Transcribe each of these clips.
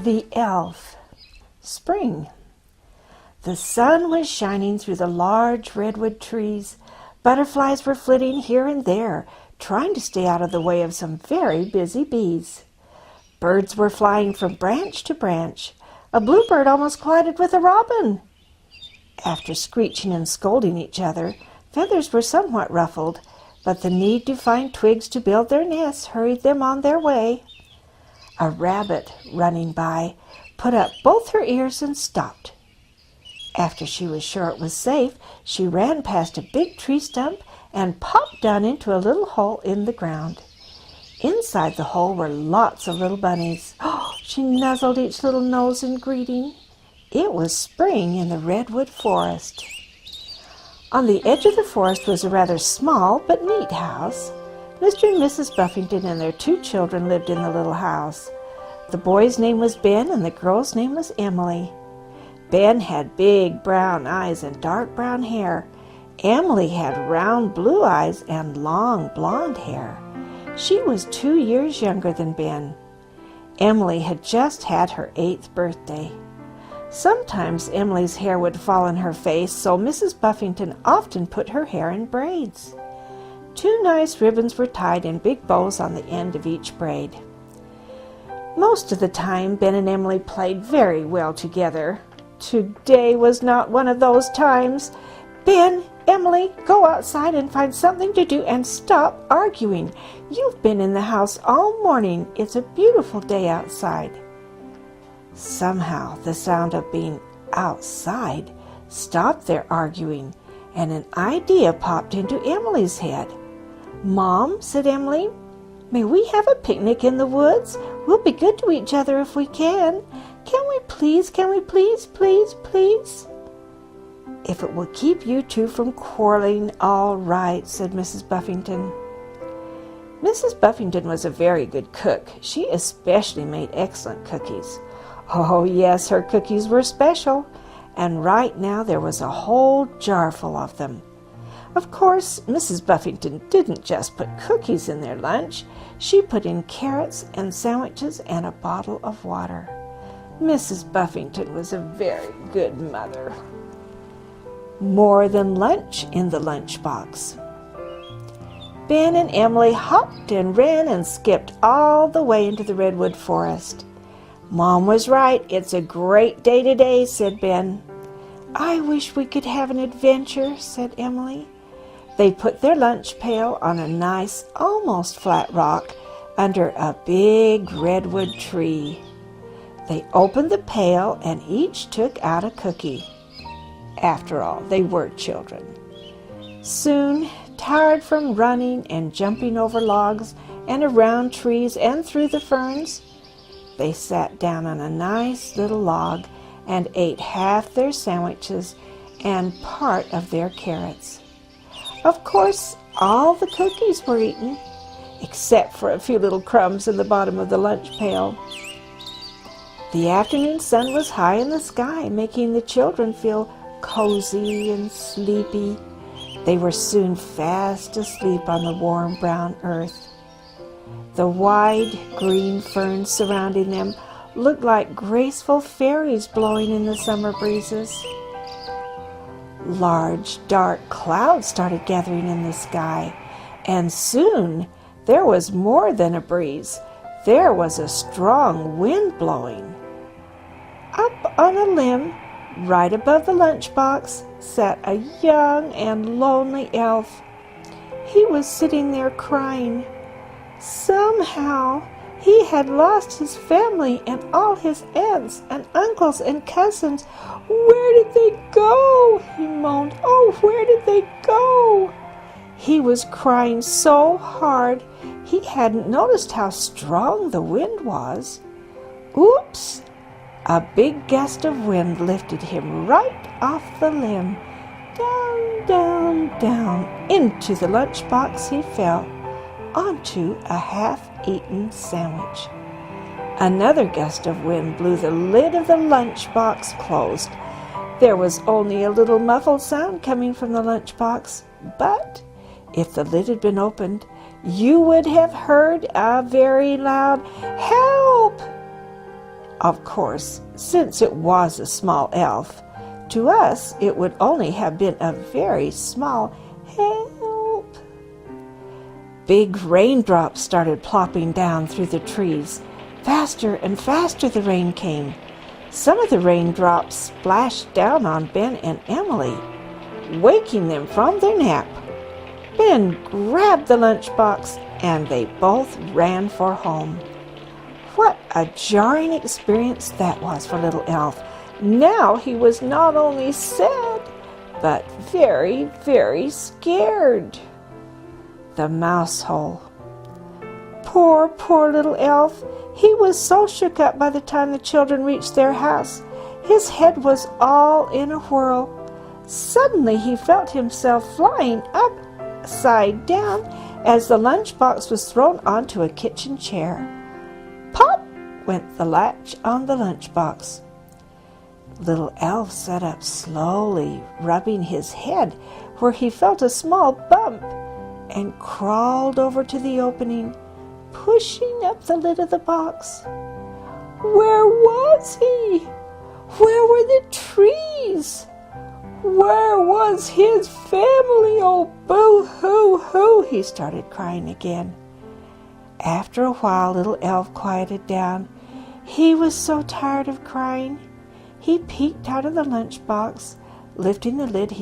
The Elf. Spring. The sun was shining through the large redwood trees. Butterflies were flitting here and there, trying to stay out of the way of some very busy bees. Birds were flying from branch to branch. A bluebird almost collided with a robin. After screeching and scolding each other, feathers were somewhat ruffled, but the need to find twigs to build their nests hurried them on their way. A rabbit, running by, put up both her ears and stopped. After she was sure it was safe, she ran past a big tree stump and popped down into a little hole in the ground. Inside the hole were lots of little bunnies. Oh, she nuzzled each little nose in greeting. It was spring in the redwood forest. On the edge of the forest was a rather small but neat house. Mr. and Mrs. Buffington and their 2 children lived in the little house. The boy's name was Ben and the girl's name was Emily. Ben had big brown eyes and dark brown hair. Emily had round blue eyes and long blonde hair. She was 2 years younger than Ben. Emily had just had her 8th birthday. Sometimes Emily's hair would fall on her face, so Mrs. Buffington often put her hair in braids. 2 nice ribbons were tied in big bows on the end of each braid. Most of the time, Ben and Emily played very well together. Today was not one of those times. Ben, Emily, go outside and find something to do and stop arguing. You've been in the house all morning. It's a beautiful day outside. Somehow the sound of being outside stopped their arguing, and an idea popped into Emily's head. "Mom," said Emily, "may we have a picnic in the woods? We'll be good to each other if we can. Can we please, please? "If it will keep you 2 from quarreling, all right," said Mrs. Buffington. Mrs. Buffington was a very good cook. She especially made excellent cookies. Oh, yes, her cookies were special, and right now there was a whole jar full of them. Of course, Mrs. Buffington didn't just put cookies in their lunch. She put in carrots and sandwiches and a bottle of water. Mrs. Buffington was a very good mother. More than lunch in the lunchbox. Ben and Emily hopped and ran and skipped all the way into the redwood forest. "Mom was right. It's a great day today," said Ben. "I wish we could have an adventure," said Emily. They put their lunch pail on a nice, almost flat rock under a big redwood tree. They opened the pail and each took out a cookie. After all, they were children. Soon, tired from running and jumping over logs and around trees and through the ferns, they sat down on a nice little log and ate half their sandwiches and part of their carrots. Of course, all the cookies were eaten, except for a few little crumbs in the bottom of the lunch pail. The afternoon sun was high in the sky, making the children feel cozy and sleepy. They were soon fast asleep on the warm brown earth. The wide green ferns surrounding them looked like graceful fairies blowing in the summer breezes. Large, dark clouds started gathering in the sky, and soon there was more than a breeze. There was a strong wind blowing. Up on a limb, right above the lunchbox, sat a young and lonely elf. He was sitting there crying. Somehow he had lost his family and all his aunts and uncles and cousins. "Where did they go?" he moaned. "Oh, where did they go?" He was crying so hard he hadn't noticed how strong the wind was. Oops! A big gust of wind lifted him right off the limb. Down, down, down. Into the lunchbox he fell, onto a half-eaten sandwich. Another gust of wind blew the lid of the lunchbox closed. There was only a little muffled sound coming from the lunchbox, but if the lid had been opened, you would have heard a very loud "Help!" Of course, since it was a small elf, to us it would only have been a very small help. Big raindrops started plopping down through the trees. Faster and faster the rain came. Some of the raindrops splashed down on Ben and Emily, waking them from their nap. Ben grabbed the lunchbox and they both ran for home. What a jarring experience that was for Little Elf. Now he was not only sad, but very, very scared. The mouse hole. Poor, poor Little Elf. He was so shook up by the time the children reached their house. His head was all in a whirl. Suddenly he felt himself flying upside down as the lunchbox was thrown onto a kitchen chair. Pop went the latch on the lunchbox. Little Elf sat up slowly, rubbing his head where he felt a small bump, and crawled over to the opening, pushing up the lid of the box. Where was he? Where were the trees? Where was his family? Oh, boo-hoo-hoo! He started crying again. After a while, Little Elf quieted down. He was so tired of crying. He peeked out of the lunchbox, lifting the lid.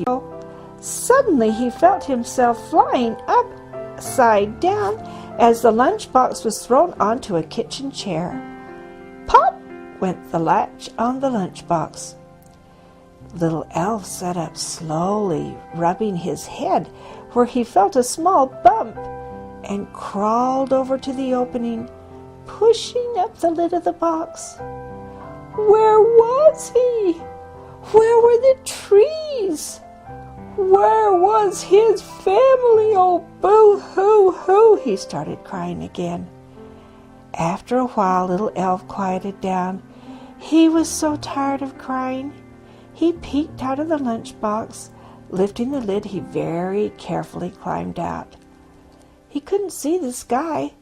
Suddenly he felt himself flying upside down as the lunchbox was thrown onto a kitchen chair. Pop went the latch on the lunchbox. Little Elf sat up slowly, rubbing his head where he felt a small bump, and crawled over to the opening, pushing up the lid of the box. Where was he? Where were the trees? Where was his family? Oh, boo-hoo-hoo! He started crying again. After a while, Little Elf quieted down. He was so tired of crying. He peeked out of the lunchbox. Lifting the lid, he very carefully climbed out. He couldn't see the sky.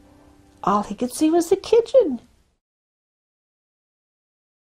All he could see was the kitchen.